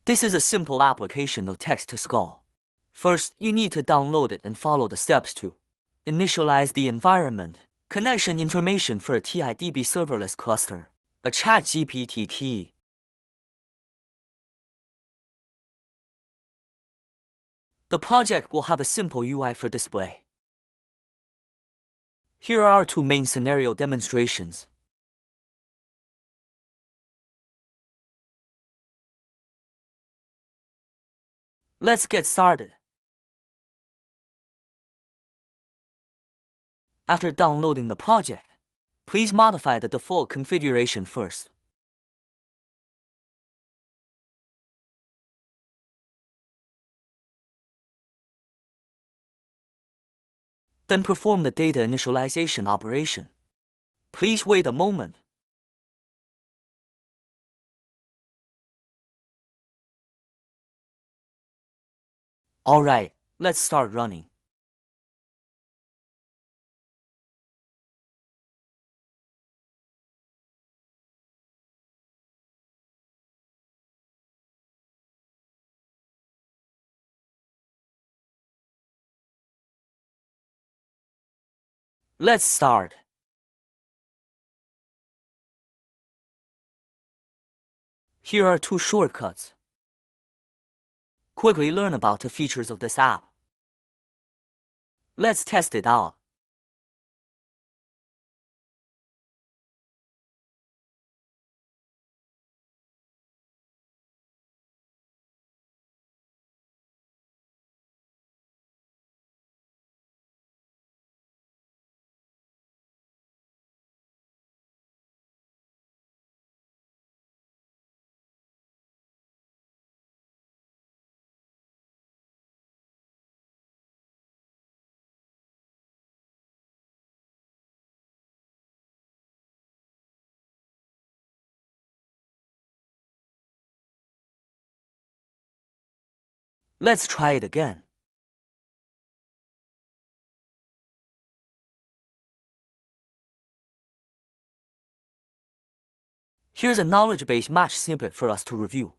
This is a simple application of text-to-SQL. First, you need to download it and follow the steps to initialize the environment, connection information for a TiDB serverless cluster, a ChatGPT key. The project will have a simple UI for display. Here are our two main scenario demonstrations. Let's get started. After downloading the project, please modify the default configuration first. Then perform the data initialization operation. Please wait a moment. Alright, let's start running. Let's start. Here are two shortcuts. Quickly learn about the features of this app. Let's test it out. Let's try it again. Here's a knowledge base match snippet for us to review.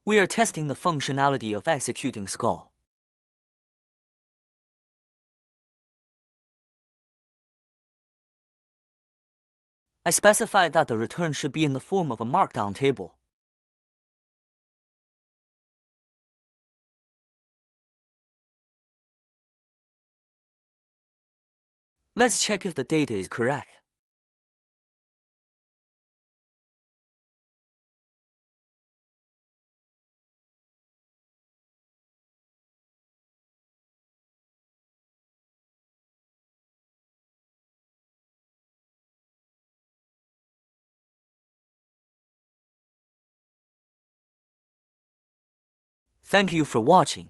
We are testing the functionality of executing SQL. I specified that the return should be in the form of a markdown table. Let's check if the data is correct. Thank you for watching.